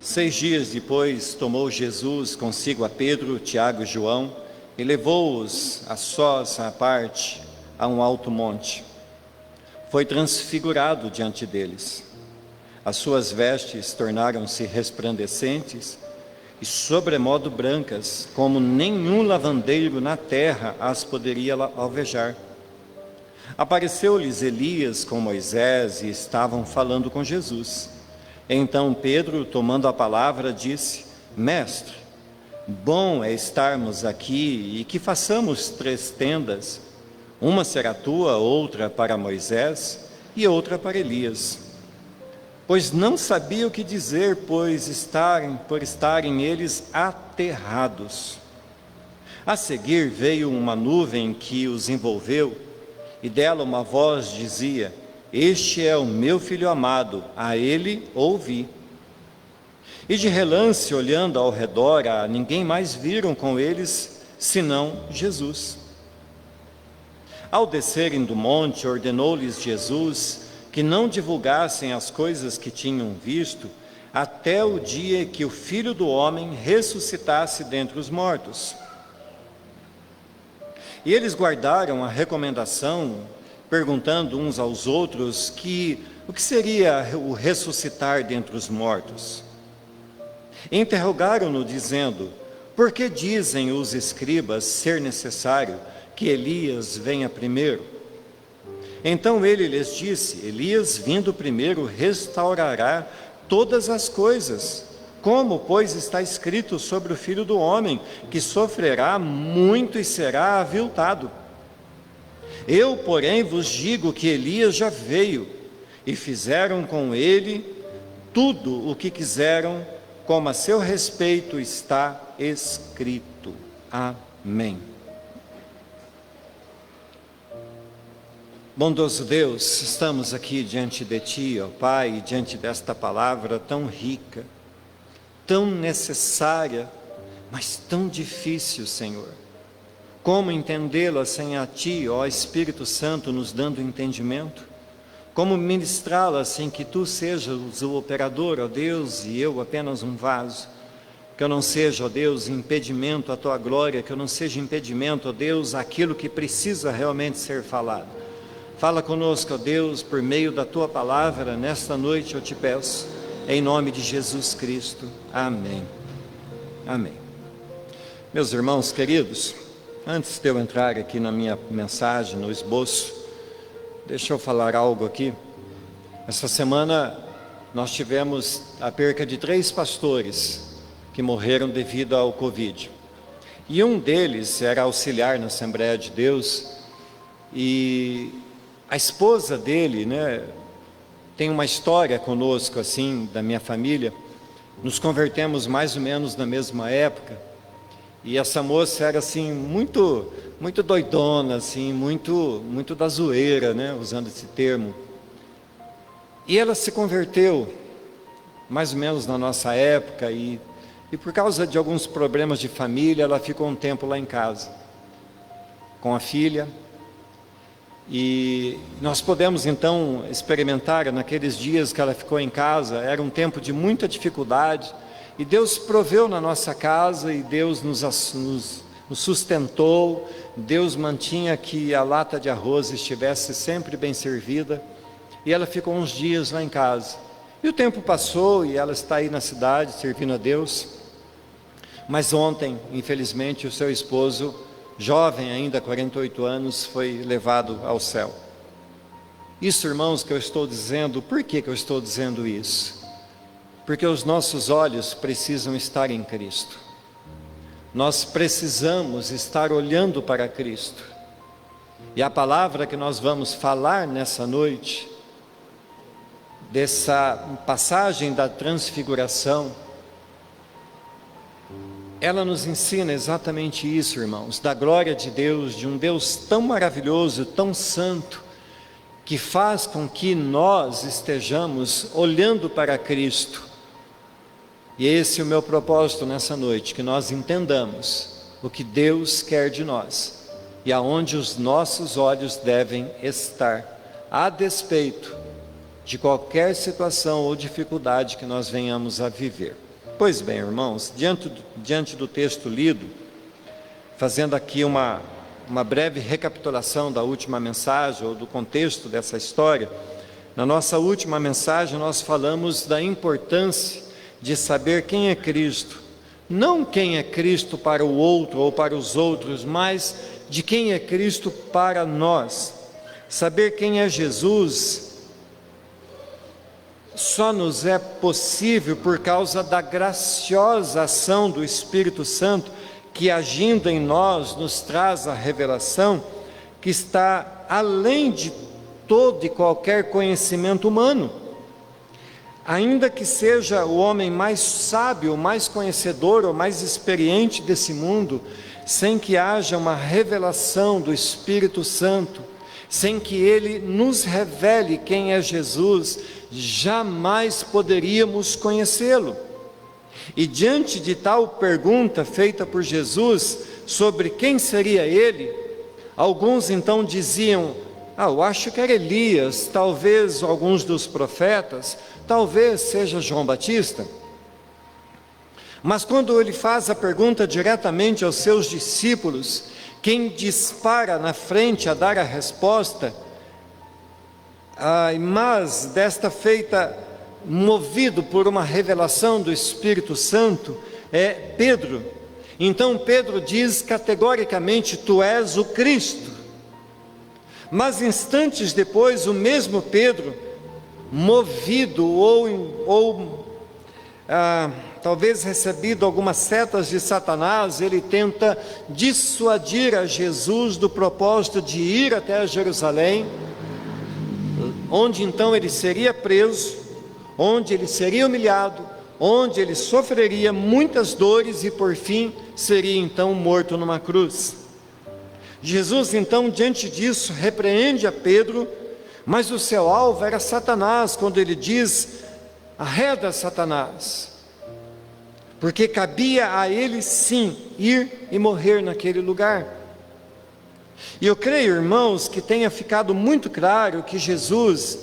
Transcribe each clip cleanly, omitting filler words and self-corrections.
6 dias depois, tomou Jesus consigo a Pedro, Tiago e João e levou-os a sós à parte a um alto monte. Foi transfigurado diante deles. As suas vestes tornaram-se resplandecentes e sobremodo brancas, como nenhum lavandeiro na terra as poderia alvejar. Apareceu-lhes Elias com Moisés e estavam falando com Jesus. Então Pedro, tomando a palavra, disse: Mestre, bom é estarmos aqui e que façamos 3 tendas. Uma será tua, outra para Moisés e outra para Elias. Pois não sabia o que dizer, por estarem eles aterrados. A seguir veio uma nuvem que os envolveu, e dela uma voz dizia: Este é o meu filho amado, a ele ouvi. E de relance, olhando ao redor, a ninguém mais viram com eles, senão Jesus. Ao descerem do monte, ordenou-lhes Jesus que não divulgassem as coisas que tinham visto, até o dia que o Filho do Homem ressuscitasse dentre os mortos. E eles guardaram a recomendação, perguntando uns aos outros o que seria o ressuscitar dentre os mortos. Interrogaram-no, dizendo: Por que dizem os escribas ser necessário que Elias venha primeiro? Então ele lhes disse: Elias, vindo primeiro, restaurará todas as coisas. Como, pois, está escrito sobre o Filho do Homem, que sofrerá muito e será aviltado. Eu, porém, vos digo que Elias já veio, e fizeram com ele tudo o que quiseram, como a seu respeito está escrito. Amém. Bondoso Deus, estamos aqui diante de Ti, ó Pai, diante desta palavra tão rica, tão necessária, mas tão difícil, Senhor. Como entendê-la sem a Ti, ó Espírito Santo, nos dando entendimento? Como ministrá-la sem que Tu sejas o operador, ó Deus, e eu apenas um vaso? Que eu não seja, ó Deus, impedimento à Tua glória, que eu não seja impedimento, ó Deus, àquilo que precisa realmente ser falado. Fala conosco, ó Deus, por meio da Tua palavra, nesta noite eu te peço, em nome de Jesus Cristo. Amém. Amém. Meus irmãos queridos, antes de eu entrar aqui na minha mensagem, no esboço, deixa eu falar algo aqui. Essa semana nós tivemos a perca de 3 pastores que morreram devido ao Covid. E um deles era auxiliar na Assembleia de Deus, e a esposa dele, tem uma história conosco, assim, da minha família. Nos convertemos mais ou menos na mesma época. E essa moça era, assim, muito doidona, assim, muito da zoeira, usando esse termo. E ela se converteu, mais ou menos na nossa época, e por causa de alguns problemas de família, ela ficou um tempo lá em casa, com a filha. E nós podemos então experimentar naqueles dias que ela ficou em casa, era um tempo de muita dificuldade, e Deus proveu na nossa casa, e Deus nos sustentou, Deus mantinha que a lata de arroz estivesse sempre bem servida, e ela ficou uns dias lá em casa. E o tempo passou, e ela está aí na cidade, servindo a Deus. Mas ontem, infelizmente, o seu esposo, jovem ainda, 48 anos, foi levado ao céu. Isso, irmãos, que eu estou dizendo, por que eu estou dizendo isso? Porque os nossos olhos precisam estar em Cristo. Nós precisamos estar olhando para Cristo. E a palavra que nós vamos falar nessa noite, dessa passagem da transfiguração, ela nos ensina exatamente isso, irmãos, da glória de Deus, de um Deus tão maravilhoso, tão santo, que faz com que nós estejamos olhando para Cristo. E esse é o meu propósito nessa noite, que nós entendamos o que Deus quer de nós, e aonde os nossos olhos devem estar, a despeito de qualquer situação ou dificuldade que nós venhamos a viver. Pois bem, irmãos, diante do texto lido, fazendo aqui uma breve recapitulação da última mensagem, ou do contexto dessa história, na nossa última mensagem nós falamos da importância de saber quem é Cristo. Não quem é Cristo para o outro ou para os outros, mas de quem é Cristo para nós. Saber quem é Jesus só nos é possível por causa da graciosa ação do Espírito Santo, que agindo em nós nos traz a revelação que está além de todo e qualquer conhecimento humano. Ainda que seja o homem mais sábio, mais conhecedor ou mais experiente desse mundo, sem que haja uma revelação do Espírito Santo, sem que Ele nos revele quem é Jesus, jamais poderíamos conhecê-lo. E diante de tal pergunta feita por Jesus sobre quem seria Ele, alguns então diziam: eu acho que era Elias, talvez alguns dos profetas, talvez seja João Batista. Mas quando ele faz a pergunta diretamente aos seus discípulos, quem dispara na frente a dar a resposta, mas desta feita movido por uma revelação do Espírito Santo, é Pedro. Então Pedro diz categoricamente: tu és o Cristo. Mas instantes depois, o mesmo Pedro, movido talvez recebido algumas setas de Satanás, ele tenta dissuadir a Jesus do propósito de ir até Jerusalém, onde então ele seria preso, onde ele seria humilhado, onde ele sofreria muitas dores e por fim seria então morto numa cruz. Jesus então, diante disso, repreende a Pedro, mas o seu alvo era Satanás, quando ele diz: arreda, Satanás, porque cabia a ele sim ir e morrer naquele lugar. E eu creio, irmãos, que tenha ficado muito claro que Jesus,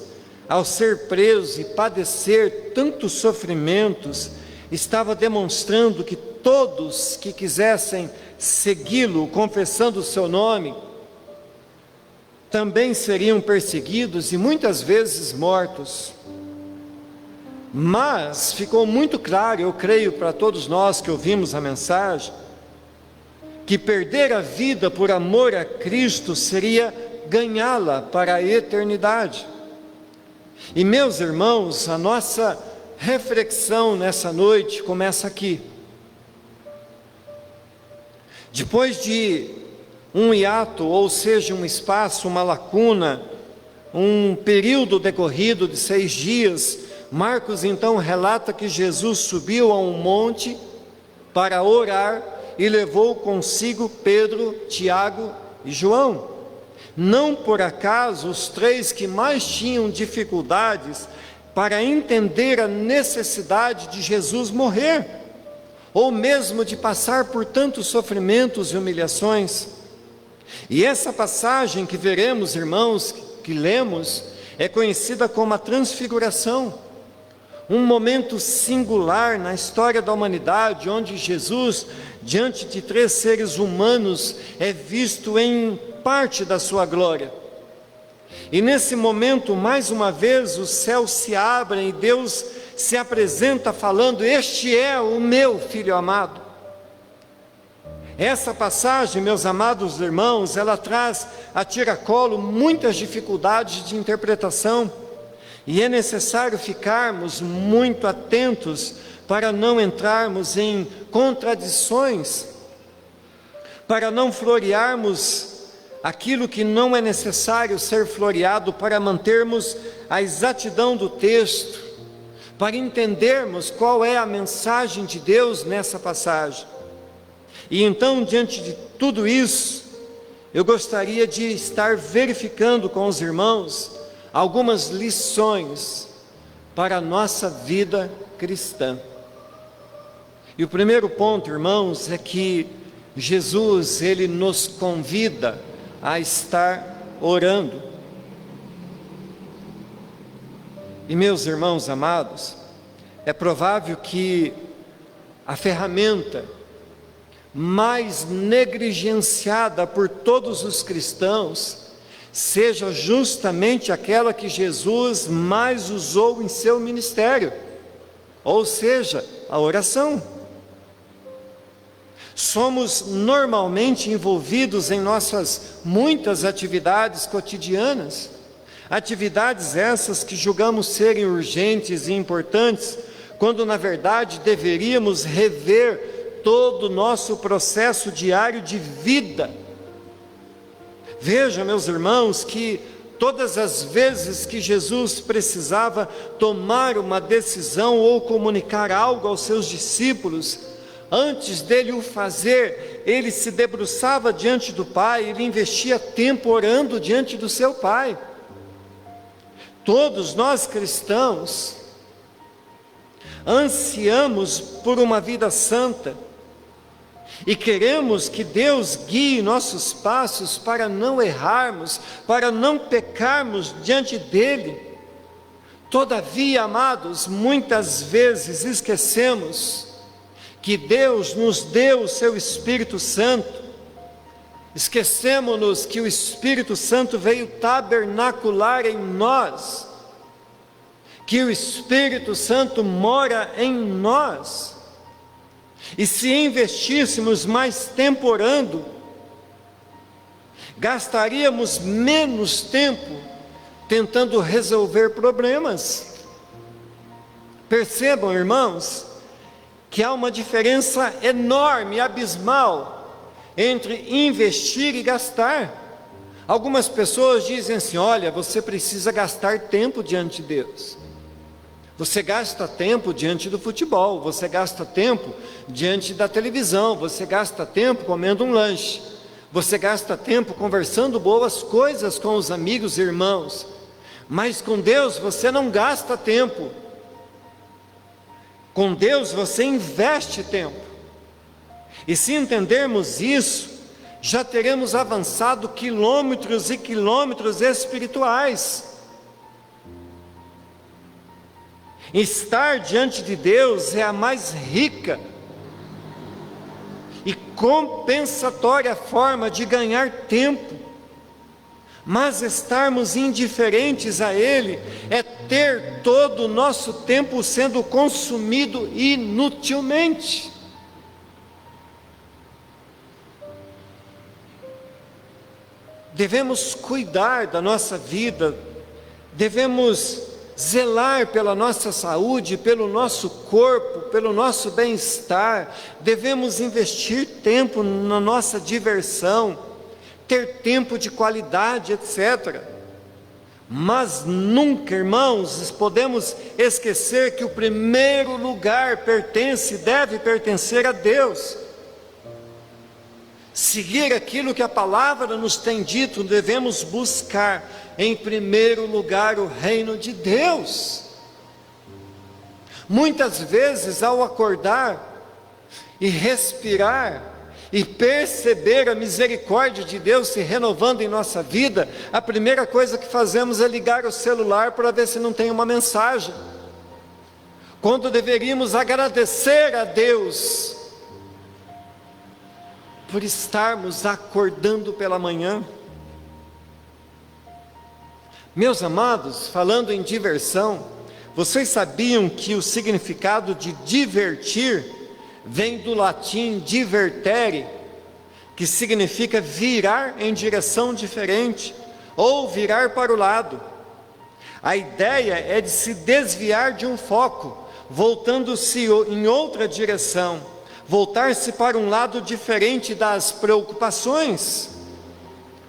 ao ser preso e padecer tantos sofrimentos, estava demonstrando que todos que quisessem segui-lo, confessando o seu nome, também seriam perseguidos e muitas vezes mortos. Mas ficou muito claro, eu creio, para todos nós que ouvimos a mensagem, que perder a vida por amor a Cristo seria ganhá-la para a eternidade. E meus irmãos, a nossa reflexão nessa noite começa aqui. Depois de um hiato, ou seja, um espaço, uma lacuna, um período decorrido de 6 dias, Marcos então relata que Jesus subiu a um monte para orar e levou consigo Pedro, Tiago e João. Não por acaso os 3 que mais tinham dificuldades para entender a necessidade de Jesus morrer, ou mesmo de passar por tantos sofrimentos e humilhações. E essa passagem que veremos, irmãos, que lemos, é conhecida como a transfiguração, um momento singular na história da humanidade, onde Jesus, diante de 3 seres humanos, é visto em parte da sua glória. E nesse momento, mais uma vez, os céus se abrem e Deus se apresenta falando: este é o meu Filho amado. Essa passagem, meus amados irmãos, ela traz a tiracolo muitas dificuldades de interpretação, e é necessário ficarmos muito atentos para não entrarmos em contradições, para não florearmos aquilo que não é necessário ser floreado, para mantermos a exatidão do texto, para entendermos qual é a mensagem de Deus nessa passagem. E então, diante de tudo isso, eu gostaria de estar verificando com os irmãos algumas lições para a nossa vida cristã. E o primeiro ponto, irmãos, é que Jesus, Ele nos convida a estar orando. E meus irmãos amados, é provável que a ferramenta mais negligenciada por todos os cristãos seja justamente aquela que Jesus mais usou em seu ministério, ou seja, a oração. Somos normalmente envolvidos em nossas muitas atividades cotidianas, atividades essas que julgamos serem urgentes e importantes, quando na verdade deveríamos rever todo o nosso processo diário de vida. Veja, meus irmãos, que todas as vezes que Jesus precisava tomar uma decisão ou comunicar algo aos seus discípulos, antes dele o fazer, ele se debruçava diante do Pai, ele investia tempo orando diante do seu Pai. Todos nós cristãos ansiamos por uma vida santa e queremos que Deus guie nossos passos para não errarmos, para não pecarmos diante dEle. Todavia, amados, muitas vezes esquecemos que Deus nos deu o seu Espírito Santo, esquecemos-nos que o Espírito Santo veio tabernacular em nós, que o Espírito Santo mora em nós. E se investíssemos mais tempo orando, gastaríamos menos tempo tentando resolver problemas. Percebam, irmãos, que há uma diferença enorme, abismal, entre investir e gastar. Algumas pessoas dizem assim: olha, você precisa gastar tempo diante de Deus. Você gasta tempo diante do futebol, você gasta tempo diante da televisão, você gasta tempo comendo um lanche, você gasta tempo conversando boas coisas com os amigos e irmãos, mas com Deus você não gasta tempo. Com Deus você investe tempo. E se entendermos isso, já teremos avançado quilômetros e quilômetros espirituais. Estar diante de Deus é a mais rica e compensatória forma de ganhar tempo, mas estarmos indiferentes a Ele é ter todo o nosso tempo sendo consumido inutilmente. Devemos cuidar da nossa vida, devemos zelar pela nossa saúde, pelo nosso corpo, pelo nosso bem-estar, devemos investir tempo na nossa diversão, ter tempo de qualidade, etc. Mas nunca, irmãos, podemos esquecer que o primeiro lugar deve pertencer a Deus. Seguir aquilo que a palavra nos tem dito, devemos buscar em primeiro lugar o reino de Deus. Muitas vezes, ao acordar e respirar e perceber a misericórdia de Deus se renovando em nossa vida, a primeira coisa que fazemos é ligar o celular para ver se não tem uma mensagem, quando deveríamos agradecer a Deus por estarmos acordando pela manhã. Meus amados, falando em diversão, vocês sabiam que o significado de divertir vem do latim divertere, que significa virar em direção diferente, ou virar para o lado. A ideia é de se desviar de um foco, voltando-se em outra direção, voltar-se para um lado diferente das preocupações.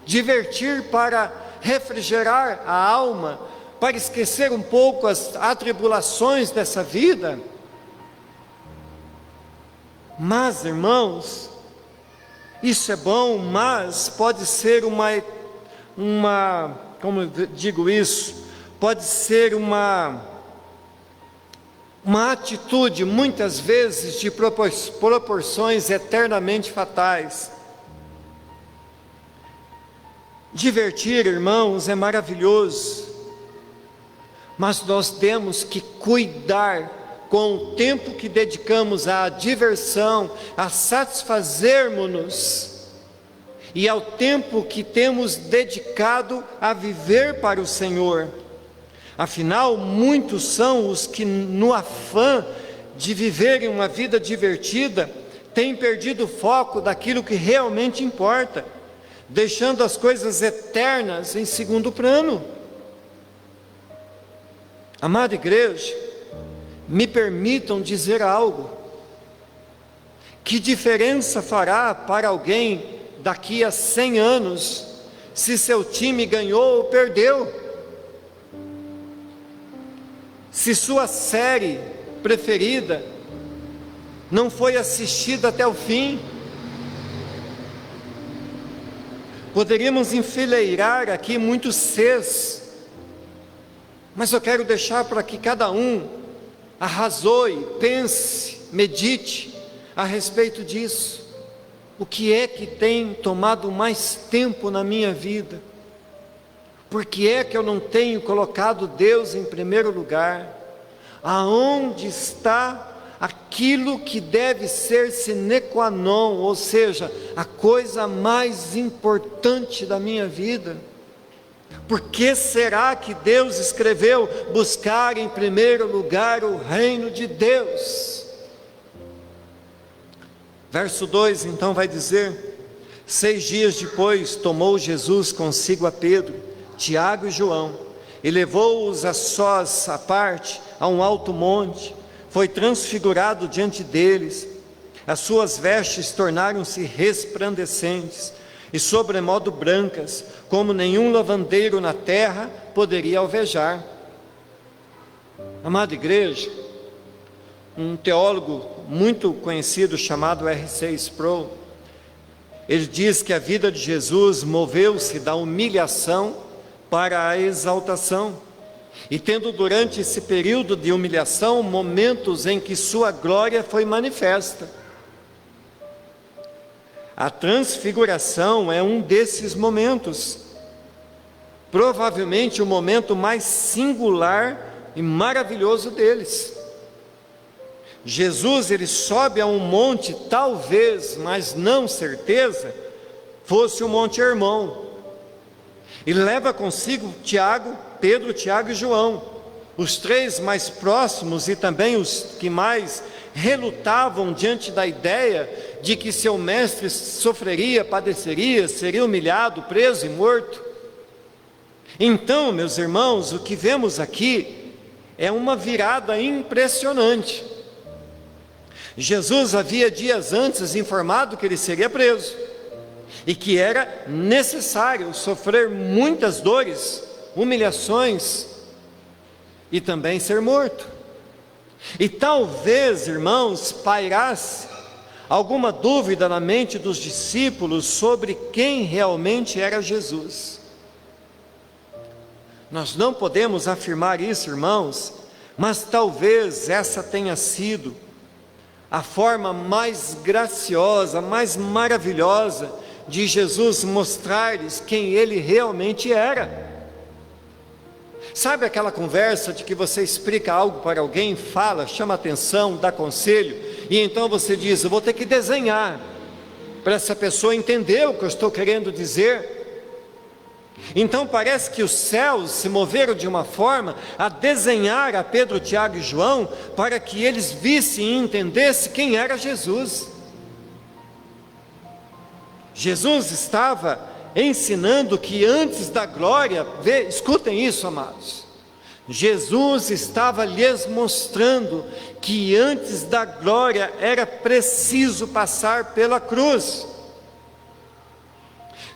Divertir para refrigerar a alma, para esquecer um pouco as atribulações dessa vida. Mas, irmãos, isso é bom, mas pode ser como eu digo isso, pode ser uma atitude, muitas vezes, de proporções eternamente fatais. Divertir, irmãos, é maravilhoso, mas nós temos que cuidar com o tempo que dedicamos à diversão, a satisfazermos-nos, e ao tempo que temos dedicado a viver para o Senhor. Afinal, muitos são os que, no afã de viverem uma vida divertida, têm perdido o foco daquilo que realmente importa, deixando as coisas eternas em segundo plano. Amada igreja, me permitam dizer algo. Que diferença fará para alguém daqui a 100 anos, se seu time ganhou ou perdeu? Se sua série preferida não foi assistida até o fim? Poderíamos enfileirar aqui muitos Cs, mas eu quero deixar para que cada um arrazoe, pense, medite a respeito disso. O que é que tem tomado mais tempo na minha vida? Por que é que eu não tenho colocado Deus em primeiro lugar? Aonde está aquilo que deve ser sine qua non, ou seja, a coisa mais importante da minha vida? Por que será que Deus escreveu buscar em primeiro lugar o reino de Deus? Verso 2 então vai dizer: 6 dias depois tomou Jesus consigo a Pedro, Tiago e João, e levou-os a sós à parte, a um alto monte, foi transfigurado diante deles, as suas vestes tornaram-se resplandecentes, e sobremodo brancas, como nenhum lavandeiro na terra poderia alvejar. Amada igreja, um teólogo muito conhecido chamado R.C. Sproul, ele diz que a vida de Jesus moveu-se da humilhação para a exaltação, e tendo durante esse período de humilhação momentos em que sua glória foi manifesta. A transfiguração é um desses momentos, provavelmente o momento mais singular e maravilhoso deles. Jesus, ele sobe a um monte, talvez, mas não certeza, fosse o Monte Hermon, e leva consigo Tiago, Pedro, Tiago e João, os 3 mais próximos e também os que mais relutavam diante da ideia de que seu mestre sofreria, padeceria, seria humilhado, preso e morto. Então, meus irmãos, o que vemos aqui é uma virada impressionante. Jesus havia dias antes informado que ele seria preso, e que era necessário sofrer muitas dores, humilhações, e também ser morto. E talvez, irmãos, pairasse alguma dúvida na mente dos discípulos sobre quem realmente era Jesus. Nós não podemos afirmar isso, irmãos, mas talvez essa tenha sido a forma mais graciosa, mais maravilhosa de Jesus mostrar-lhes quem ele realmente era. Sabe aquela conversa de que você explica algo para alguém, fala, chama atenção, dá conselho, e então você diz: eu vou ter que desenhar para essa pessoa entender o que eu estou querendo dizer. Então parece que os céus se moveram de uma forma a desenhar a Pedro, Tiago e João, para que eles vissem e entendessem quem era Jesus. Jesus estava ensinando que antes da glória, escutem isso, amados, Jesus estava lhes mostrando que antes da glória era preciso passar pela cruz.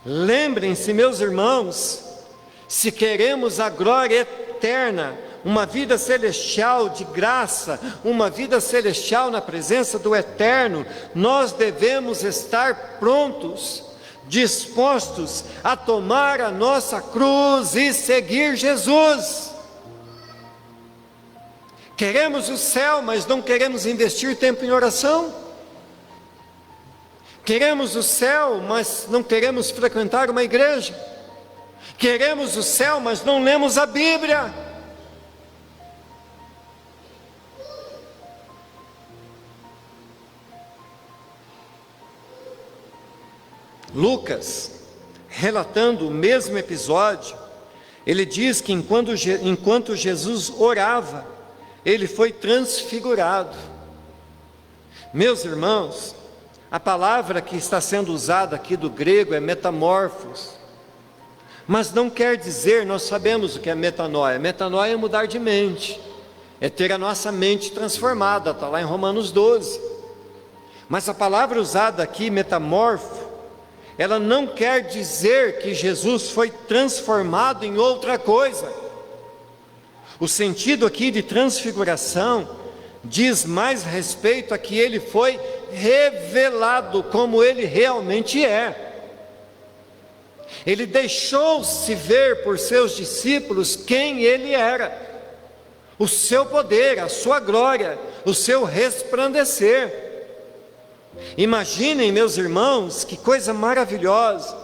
Lembrem-se, meus irmãos, se queremos a glória eterna, uma vida celestial de graça, uma vida celestial na presença do Eterno, nós devemos estar prontos, dispostos a tomar a nossa cruz e seguir Jesus. Queremos o céu, mas não queremos investir tempo em oração. Queremos o céu, mas não queremos frequentar uma igreja. Queremos o céu, mas não lemos a Bíblia. Lucas, relatando o mesmo episódio, ele diz que enquanto Jesus orava, ele foi transfigurado. Meus irmãos, a palavra que está sendo usada aqui do grego é metamorfos, mas não quer dizer, nós sabemos o que é metanoia. Metanoia é mudar de mente, é ter a nossa mente transformada, está lá em Romanos 12. Mas a palavra usada aqui, metamorfo, ela não quer dizer que Jesus foi transformado em outra coisa. O sentido aqui de transfiguração diz mais respeito a que ele foi revelado como ele realmente é. Ele deixou-se ver por seus discípulos quem ele era, o seu poder, a sua glória, o seu resplandecer. Imaginem, meus irmãos, que coisa maravilhosa,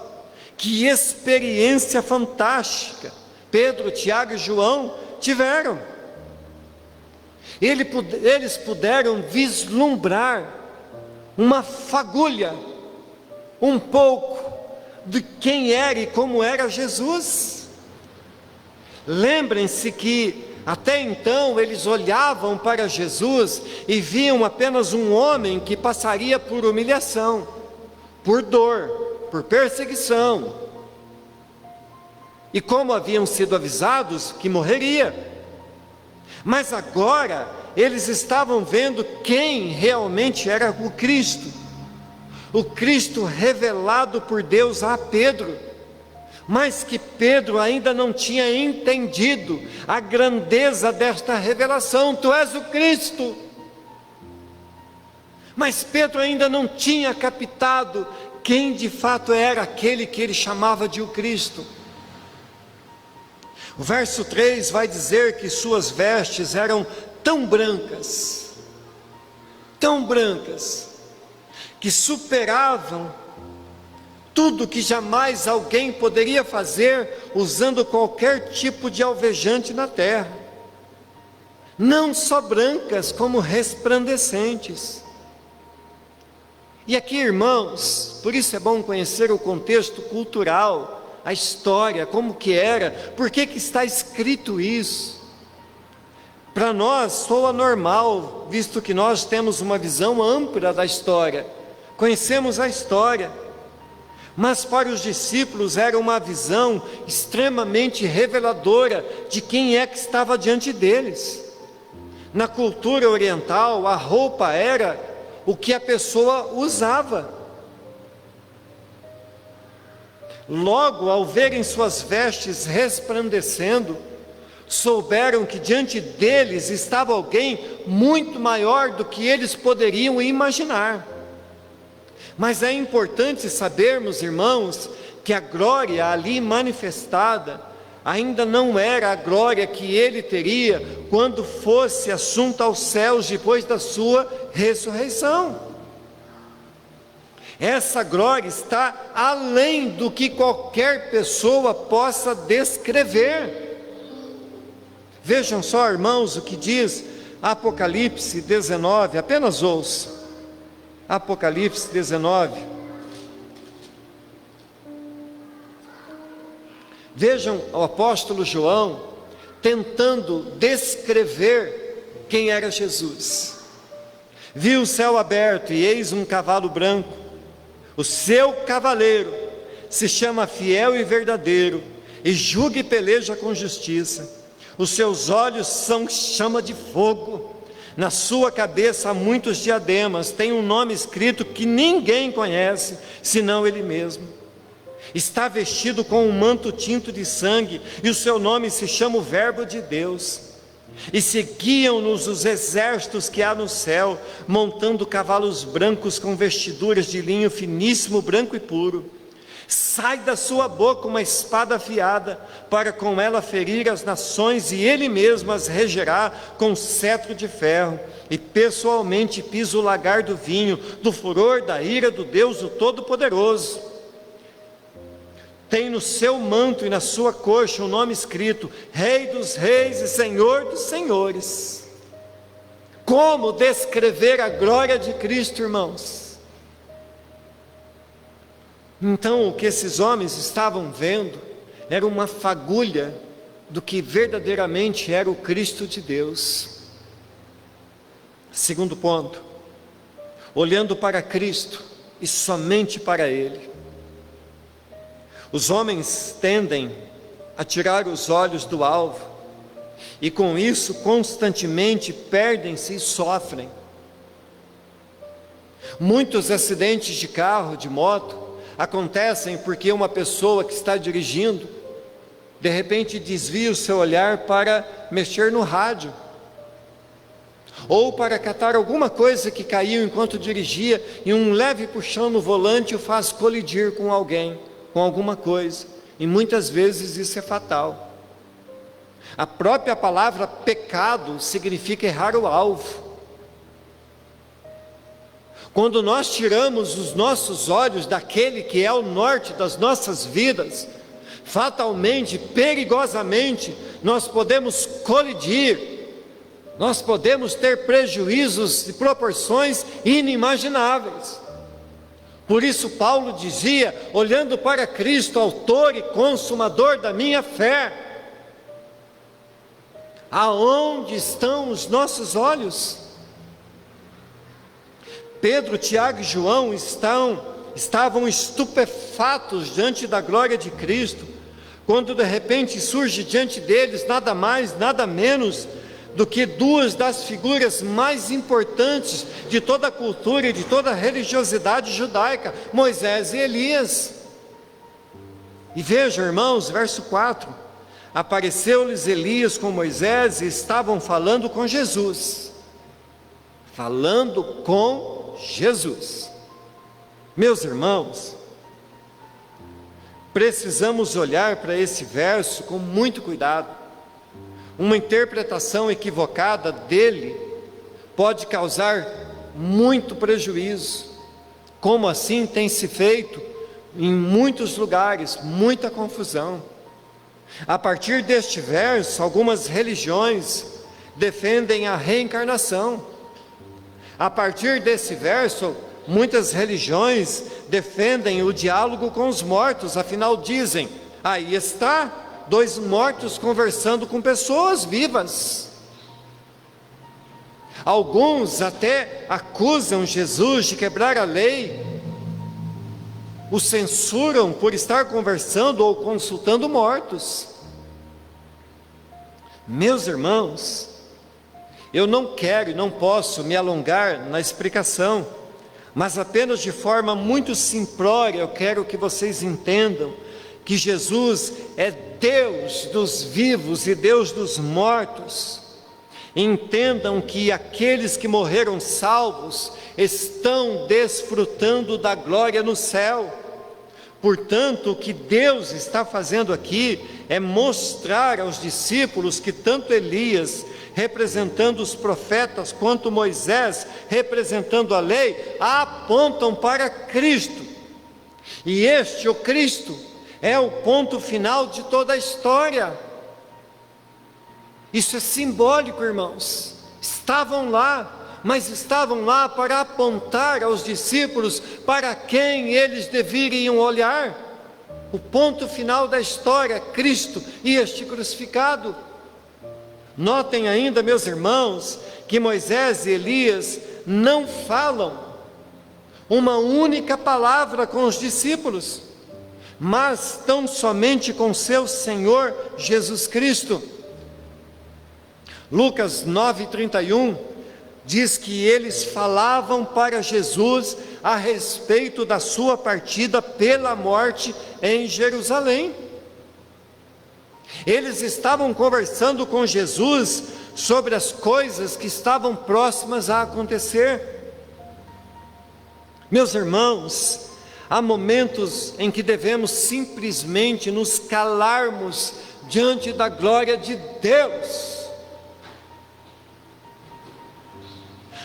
que experiência fantástica Pedro, Tiago e João tiveram. Eles puderam vislumbrar uma fagulha, um pouco, de quem era e como era Jesus. Lembrem-se que até então eles olhavam para Jesus e viam apenas um homem que passaria por humilhação, por dor, por perseguição. E como haviam sido avisados que morreria. Mas agora eles estavam vendo quem realmente era o Cristo revelado por Deus a Pedro, mas que Pedro ainda não tinha entendido a grandeza desta revelação. Tu és o Cristo. Mas Pedro ainda não tinha captado quem de fato era aquele que ele chamava de o Cristo. O verso 3 vai dizer que suas vestes eram tão brancas, que superavam tudo que jamais alguém poderia fazer usando qualquer tipo de alvejante na terra. Não só brancas, como resplandecentes. E aqui, irmãos, por isso é bom conhecer o contexto cultural, a história, como que era, por que está escrito isso. Para nós soa normal, visto que nós temos uma visão ampla da história, conhecemos a história, mas para os discípulos era uma visão extremamente reveladora de quem é que estava diante deles. Na cultura oriental, a roupa era o que a pessoa usava. Logo, ao verem suas vestes resplandecendo, souberam que diante deles estava alguém muito maior do que eles poderiam imaginar. Mas é importante sabermos, irmãos, que a glória ali manifestada ainda não era a glória que ele teria quando fosse assunto aos céus depois da sua ressurreição. Essa glória está além do que qualquer pessoa possa descrever. Vejam só, irmãos, o que diz Apocalipse 19, apenas ouça. Apocalipse 19. Vejam o apóstolo João tentando descrever quem era Jesus. Vi o céu aberto e eis um cavalo branco. O seu cavaleiro se chama Fiel e Verdadeiro, e julga e peleja com justiça. Os seus olhos são chama de fogo. Na sua cabeça há muitos diademas, tem um nome escrito que ninguém conhece, senão ele mesmo. Está vestido com um manto tinto de sangue, e o seu nome se chama o Verbo de Deus. E seguiam-nos os exércitos que há no céu, montando cavalos brancos com vestiduras de linho finíssimo, branco e puro. Sai da sua boca uma espada afiada, para com ela ferir as nações, e ele mesmo as regerá com cetro de ferro, e pessoalmente pisa o lagar do vinho, do furor da ira do Deus o Todo-Poderoso. Tem no seu manto e na sua coxa um nome escrito: Rei dos Reis e Senhor dos Senhores. Como descrever a glória de Cristo, irmãos? Então, o que esses homens estavam vendo era uma fagulha do que verdadeiramente era o Cristo de Deus. Segundo ponto, olhando para Cristo e somente para Ele. Os homens tendem a tirar os olhos do alvo e com isso constantemente perdem-se e sofrem. Muitos acidentes de carro, de moto, acontecem porque uma pessoa que está dirigindo, de repente desvia o seu olhar para mexer no rádio, ou para catar alguma coisa que caiu enquanto dirigia, e um leve puxão no volante o faz colidir com alguém, com alguma coisa, e muitas vezes isso é fatal. A própria palavra pecado significa errar o alvo. Quando nós tiramos os nossos olhos daquele que é o norte das nossas vidas, fatalmente, perigosamente, nós podemos colidir, nós podemos ter prejuízos de proporções inimagináveis. Por isso Paulo dizia, olhando para Cristo, autor e consumador da minha fé: aonde estão os nossos olhos? Pedro, Tiago e João estavam estupefatos diante da glória de Cristo, quando de repente surge diante deles nada mais, nada menos do que duas das figuras mais importantes de toda a cultura e de toda a religiosidade judaica, Moisés e Elias. E veja, irmãos, verso 4, apareceu-lhes Elias com Moisés e estavam falando com Jesus. Falando com Jesus. Meus irmãos, precisamos olhar para esse verso com muito cuidado. Uma interpretação equivocada dele pode causar muito prejuízo, como assim tem se feito em muitos lugares, muita confusão. A partir deste verso, algumas religiões defendem a reencarnação. A partir desse verso, muitas religiões defendem o diálogo com os mortos, afinal dizem, aí está, dois mortos conversando com pessoas vivas. Alguns até acusam Jesus de quebrar a lei, o censuram por estar conversando ou consultando mortos. Meus irmãos, eu não quero e não posso me alongar na explicação, mas apenas de forma muito simplória eu quero que vocês entendam que Jesus é Deus dos vivos e Deus dos mortos. Entendam que aqueles que morreram salvos estão desfrutando da glória no céu. Portanto, o que Deus está fazendo aqui é mostrar aos discípulos que tanto Elias, representando os profetas, quanto Moisés, representando a lei, apontam para Cristo. E este, o Cristo, é o ponto final de toda a história. Isso é simbólico, irmãos. Estavam lá, mas estavam lá para apontar aos discípulos para quem eles deveriam olhar. O ponto final da história, Cristo e este crucificado. Notem ainda, meus irmãos, que Moisés e Elias não falam uma única palavra com os discípulos, mas tão somente com seu Senhor Jesus Cristo. Lucas 9:31 diz que eles falavam para Jesus a respeito da sua partida pela morte em Jerusalém. Eles estavam conversando com Jesus sobre as coisas que estavam próximas a acontecer. Meus irmãos, há momentos em que devemos simplesmente nos calarmos diante da glória de Deus.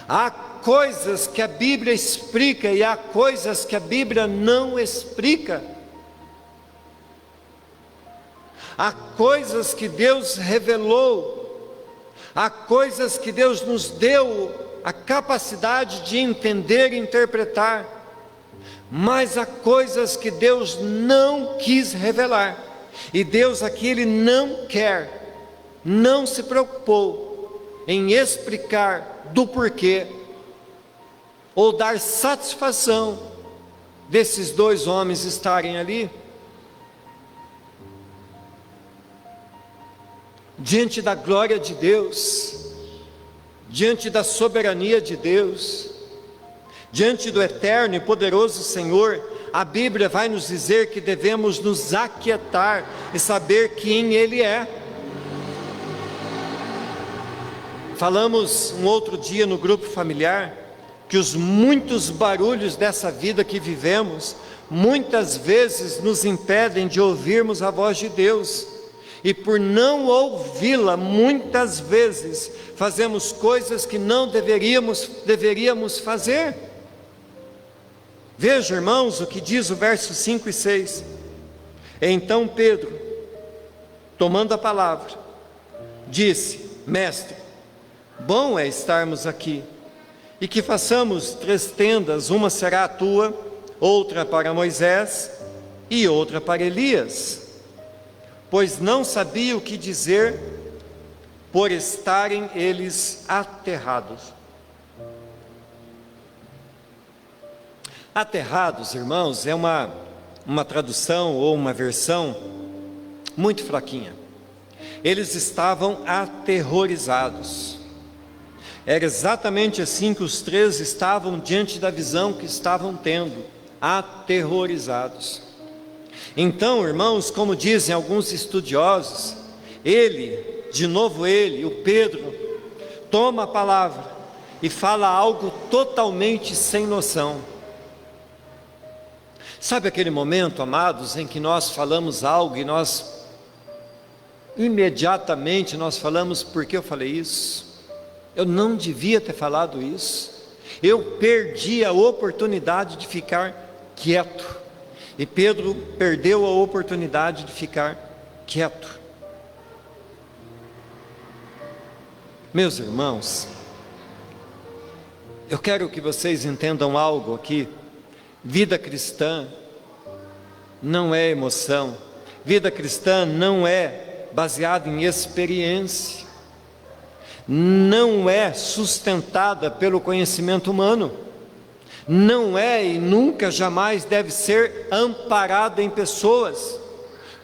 Há coisas que a Bíblia explica e há coisas que a Bíblia não explica. Há coisas que Deus revelou, há coisas que Deus nos deu a capacidade de entender e interpretar. Mas há coisas que Deus não quis revelar. E Deus aqui, Ele não quer, não se preocupou em explicar do porquê, ou dar satisfação desses dois homens estarem ali. Diante da glória de Deus, diante da soberania de Deus, diante do eterno e poderoso Senhor, a Bíblia vai nos dizer que devemos nos aquietar e saber quem Ele é. Falamos um outro dia no grupo familiar, que os muitos barulhos dessa vida que vivemos, muitas vezes nos impedem de ouvirmos a voz de Deus, e por não ouvi-la, muitas vezes, fazemos coisas que não deveríamos fazer. Veja, irmãos, o que diz o verso 5 e 6. Então Pedro, tomando a palavra, disse: Mestre, bom é estarmos aqui, e que façamos 3 tendas, uma será a tua, outra para Moisés, e outra para Elias. Pois não sabia o que dizer, por estarem eles aterrados. Aterrados, irmãos, é uma tradução ou uma versão muito fraquinha. Eles estavam aterrorizados. Era exatamente assim que os 3 estavam diante da visão que estavam tendo, aterrorizados. Então, irmãos, como dizem alguns estudiosos, o Pedro, toma a palavra e fala algo totalmente sem noção. Sabe aquele momento, amados, em que nós falamos algo e imediatamente nós falamos: por que eu falei isso? Eu não devia ter falado isso. Eu perdi a oportunidade de ficar quieto. E Pedro perdeu a oportunidade de ficar quieto. Meus irmãos, eu quero que vocês entendam algo aqui. Vida cristã não é emoção. Vida cristã não é baseada em experiência. Não é sustentada pelo conhecimento humano. Não é e nunca jamais deve ser amparada em pessoas,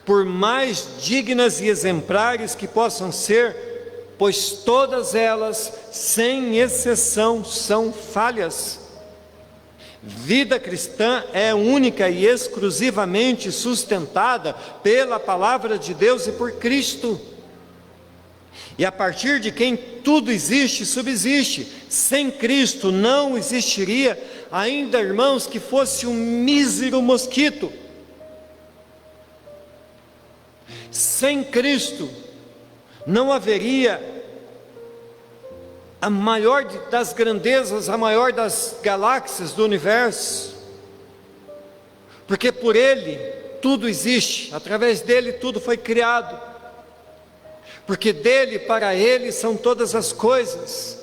por mais dignas e exemplares que possam ser, pois todas elas, sem exceção, são falhas. Vida cristã é única e exclusivamente sustentada pela palavra de Deus e por Cristo. E a partir de quem tudo existe, subsiste. Sem Cristo não existiria, ainda, irmãos, que fosse um mísero mosquito. Sem Cristo não haveria a maior das grandezas, a maior das galáxias do universo, porque por Ele tudo existe, através dEle tudo foi criado, porque dEle, para Ele são todas as coisas.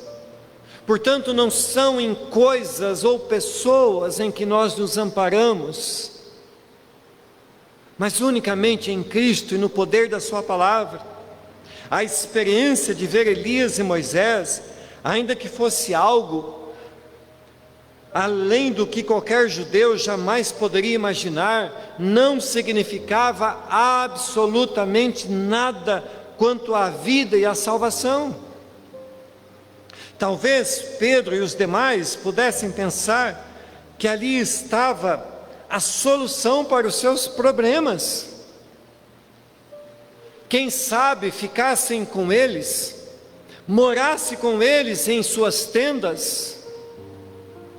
Portanto, não são em coisas ou pessoas em que nós nos amparamos, mas unicamente em Cristo e no poder da sua palavra. A experiência de ver Elias e Moisés, ainda que fosse algo além do que qualquer judeu jamais poderia imaginar, não significava absolutamente nada quanto à vida e à salvação. Talvez Pedro e os demais pudessem pensar que ali estava a solução para os seus problemas. Quem sabe ficassem com eles, morasse com eles em suas tendas.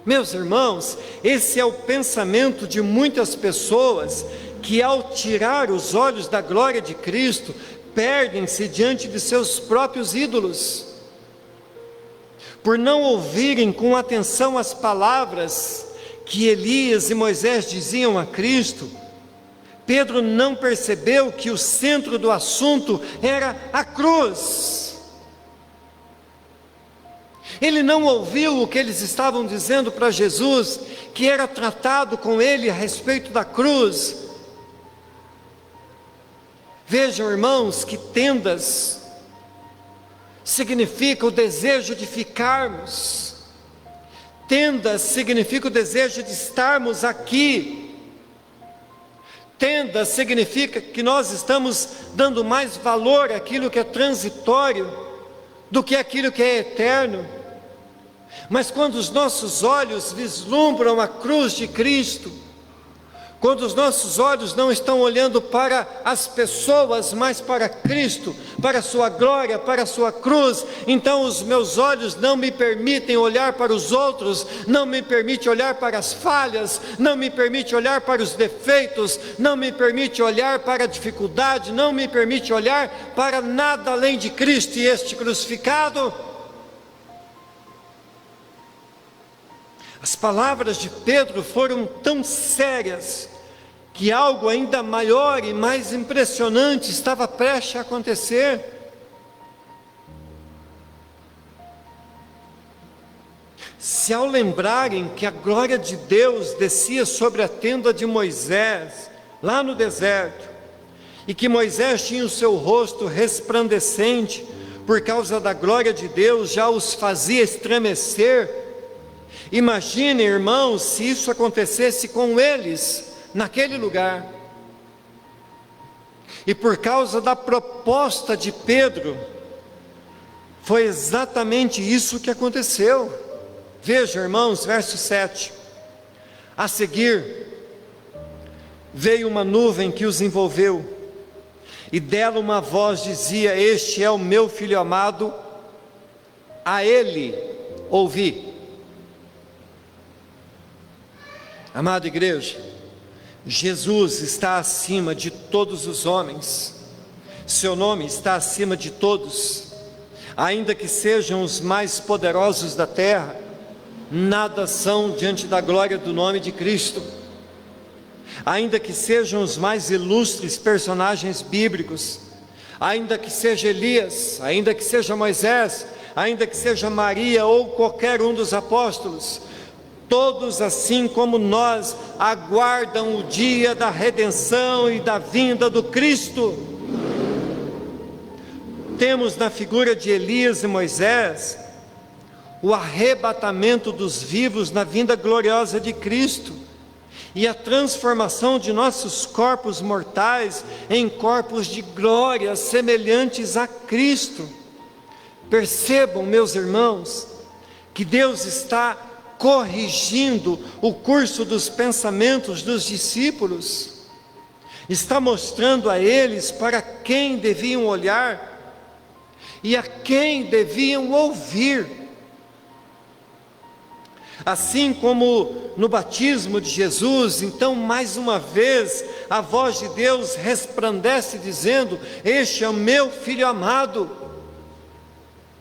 Meus irmãos, esse é o pensamento de muitas pessoas que, ao tirar os olhos da glória de Cristo, perdem-se diante de seus próprios ídolos. Por não ouvirem com atenção as palavras que Elias e Moisés diziam a Cristo, Pedro não percebeu que o centro do assunto era a cruz. Ele não ouviu o que eles estavam dizendo para Jesus, que era tratado com ele a respeito da cruz. Vejam, irmãos, que tendas significa o desejo de ficarmos. Tendas significa o desejo de estarmos aqui. Tenda significa que nós estamos dando mais valor àquilo que é transitório do que aquilo que é eterno. Mas quando os nossos olhos vislumbram a cruz de Cristo, quando os nossos olhos não estão olhando para as pessoas, mas para Cristo, para a sua glória, para a sua cruz, então os meus olhos não me permitem olhar para os outros, não me permite olhar para as falhas, não me permite olhar para os defeitos, não me permite olhar para a dificuldade, não me permite olhar para nada além de Cristo e este crucificado. As palavras de Pedro foram tão sérias, que algo ainda maior e mais impressionante estava prestes a acontecer. Se ao lembrarem que a glória de Deus descia sobre a tenda de Moisés, lá no deserto, e que Moisés tinha o seu rosto resplandecente, por causa da glória de Deus, já os fazia estremecer. Imaginem, irmãos, se isso acontecesse com eles, naquele lugar. E por causa da proposta de Pedro, foi exatamente isso que aconteceu. Veja, irmãos, verso 7. A seguir, veio uma nuvem que os envolveu, e dela uma voz dizia: este é o meu filho amado, a ele ouvi. Amada igreja, Jesus está acima de todos os homens, seu nome está acima de todos, ainda que sejam os mais poderosos da terra, nada são diante da glória do nome de Cristo. Ainda que sejam os mais ilustres personagens bíblicos, ainda que seja Elias, ainda que seja Moisés, ainda que seja Maria ou qualquer um dos apóstolos, todos, assim como nós, aguardam o dia da redenção e da vinda do Cristo. Temos na figura de Elias e Moisés o arrebatamento dos vivos na vinda gloriosa de Cristo e a transformação de nossos corpos mortais em corpos de glória semelhantes a Cristo. Percebam, meus irmãos, que Deus está corrigindo o curso dos pensamentos dos discípulos, está mostrando a eles para quem deviam olhar e a quem deviam ouvir. Assim como no batismo de Jesus, então mais uma vez a voz de Deus resplandece dizendo: este é o meu filho amado.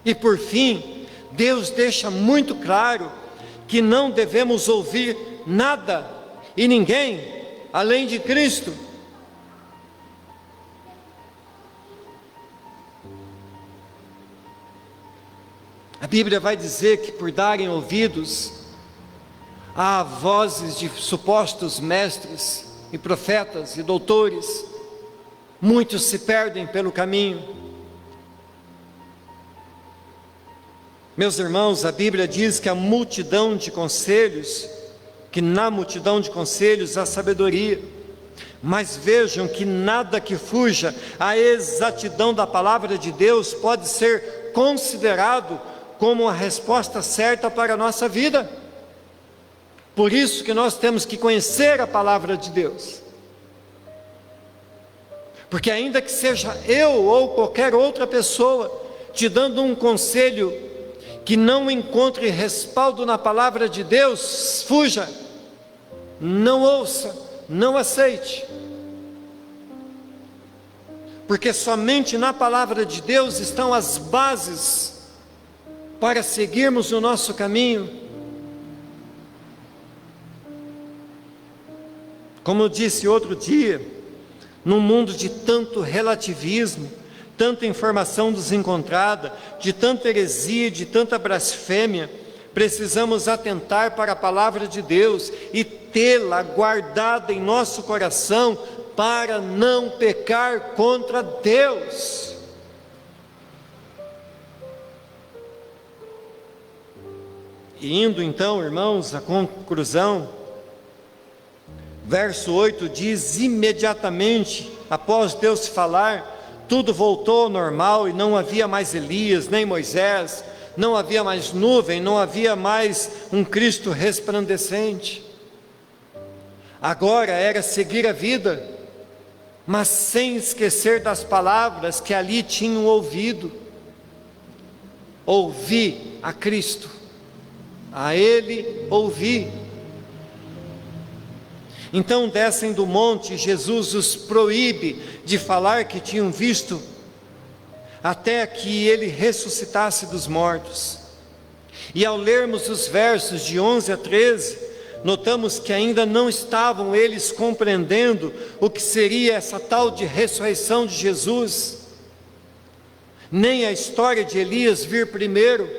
E por fim, Deus deixa muito claro que não devemos ouvir nada e ninguém além de Cristo. A Bíblia vai dizer que por darem ouvidos a vozes de supostos mestres e profetas e doutores, muitos se perdem pelo caminho. Meus irmãos, a Bíblia diz que a multidão de conselhos, que na multidão de conselhos há sabedoria, mas vejam que nada que fuja à exatidão da palavra de Deus pode ser considerado como a resposta certa para a nossa vida. Por isso que nós temos que conhecer a palavra de Deus, porque ainda que seja eu ou qualquer outra pessoa te dando um conselho que não encontre respaldo na palavra de Deus, fuja, não ouça, não aceite, porque somente na palavra de Deus estão as bases para seguirmos o nosso caminho. Como eu disse outro dia, num mundo de tanto relativismo, tanta informação desencontrada, de tanta heresia, de tanta blasfêmia, precisamos atentar para a palavra de Deus e tê-la guardada em nosso coração para não pecar contra Deus. E indo então, irmãos, à conclusão, verso 8 diz: imediatamente após Deus falar, tudo voltou ao normal e não havia mais Elias, nem Moisés, não havia mais nuvem, não havia mais um Cristo resplandecente. Agora era seguir a vida, mas sem esquecer das palavras que ali tinham ouvido. Ouvi a Cristo, a Ele ouvi. Então descem do monte, Jesus os proíbe de falar que tinham visto, até que Ele ressuscitasse dos mortos. E ao lermos os versos de 11 a 13, notamos que ainda não estavam eles compreendendo o que seria essa tal de ressurreição de Jesus, nem a história de Elias vir primeiro.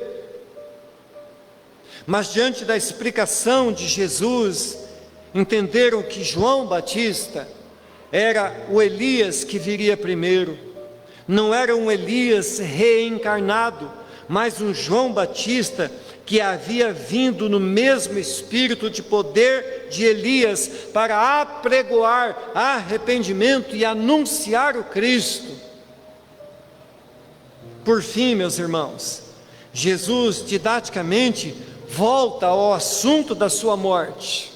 Mas diante da explicação de Jesus, entenderam que João Batista era o Elias que viria primeiro. Não era um Elias reencarnado, mas um João Batista que havia vindo no mesmo espírito de poder de Elias para apregoar arrependimento e anunciar o Cristo. Por fim, meus irmãos, Jesus didaticamente volta ao assunto da sua morte.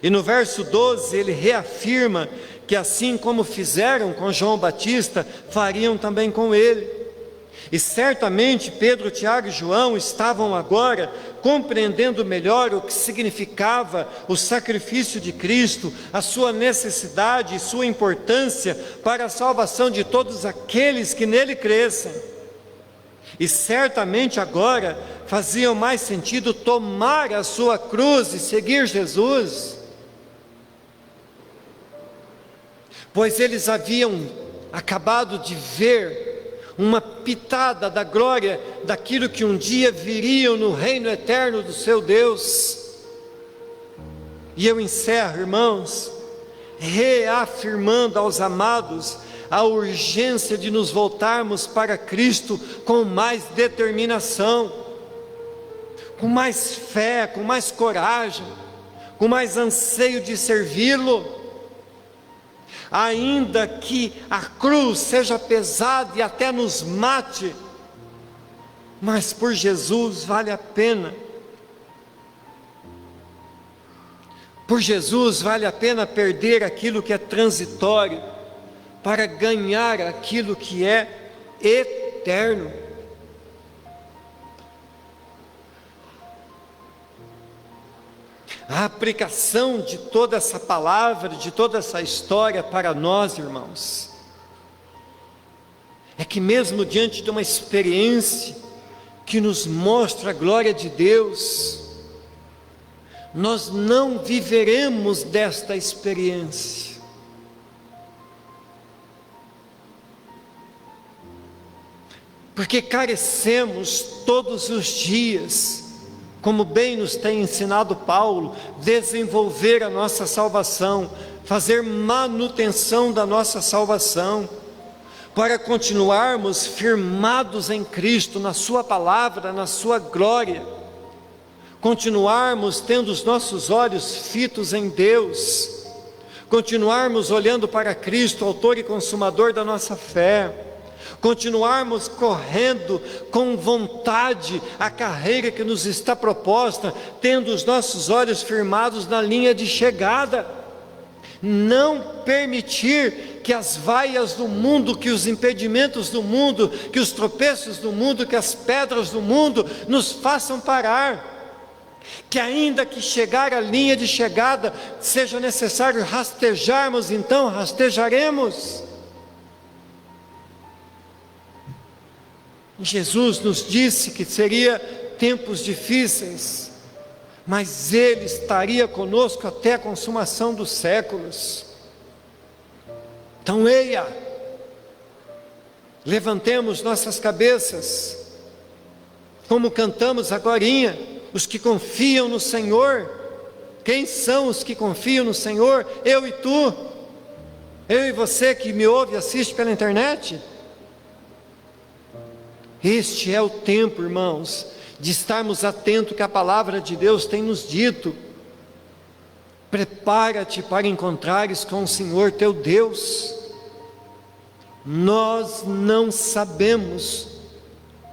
E no verso 12 ele reafirma que assim como fizeram com João Batista, fariam também com ele. E certamente Pedro, Tiago e João estavam agora compreendendo melhor o que significava o sacrifício de Cristo, a sua necessidade e sua importância para a salvação de todos aqueles que nele crescem. E certamente agora fazia mais sentido tomar a sua cruz e seguir Jesus, pois eles haviam acabado de ver uma pitada da glória daquilo que um dia viriam no reino eterno do seu Deus. E eu encerro, irmãos, reafirmando aos amados a urgência de nos voltarmos para Cristo com mais determinação, com mais fé, com mais coragem, com mais anseio de servi-lo. Ainda que a cruz seja pesada e até nos mate, mas por Jesus vale a pena. Por Jesus vale a pena perder aquilo que é transitório, para ganhar aquilo que é eterno. A aplicação de toda essa palavra, de toda essa história para nós, irmãos, é que mesmo diante de uma experiência que nos mostra a glória de Deus, nós não viveremos desta experiência. Porque carecemos todos os dias, como bem nos tem ensinado Paulo, desenvolver a nossa salvação, fazer manutenção da nossa salvação, para continuarmos firmados em Cristo, na sua palavra, na sua glória, continuarmos tendo os nossos olhos fitos em Deus, continuarmos olhando para Cristo, autor e consumador da nossa fé, continuarmos correndo com vontade a carreira que nos está proposta, tendo os nossos olhos firmados na linha de chegada, não permitir que as vaias do mundo, que os impedimentos do mundo, que os tropeços do mundo, que as pedras do mundo nos façam parar, que ainda que chegar à linha de chegada seja necessário rastejarmos, então rastejaremos. Jesus nos disse que seria tempos difíceis, mas Ele estaria conosco até a consumação dos séculos. Então eia, Levantemos nossas cabeças, como cantamos agorinha, os que confiam no Senhor. Quem são os que confiam no Senhor? Eu e tu, eu e você que me ouve e assiste pela internet. Este é o tempo, irmãos, de estarmos atentos que a palavra de Deus tem nos dito. Prepara-te para encontrares com o Senhor teu Deus. Nós não sabemos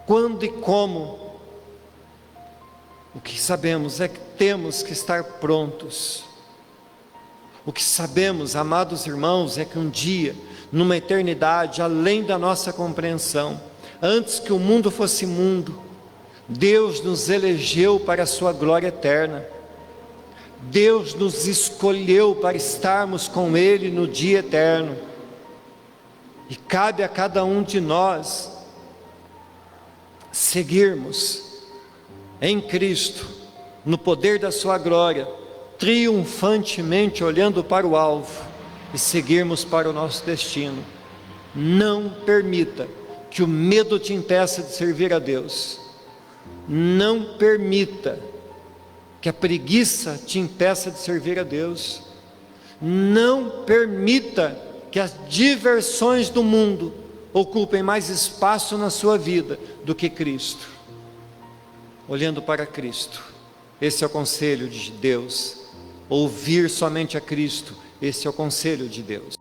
quando e como. O que sabemos é que temos que estar prontos. O que sabemos, amados irmãos, é que um dia, numa eternidade além da nossa compreensão, antes que o mundo fosse mundo, Deus nos elegeu para a sua glória eterna. Deus nos escolheu para estarmos com Ele no dia eterno. E cabe a cada um de nós seguirmos em Cristo, no poder da sua glória, triunfantemente olhando para o alvo e seguirmos para o nosso destino. Não permita que o medo te impeça de servir a Deus. Não permita que a preguiça te impeça de servir a Deus. Não permita que as diversões do mundo ocupem mais espaço na sua vida do que Cristo. Olhando para Cristo, esse é o conselho de Deus. Ouvir somente a Cristo, esse é o conselho de Deus.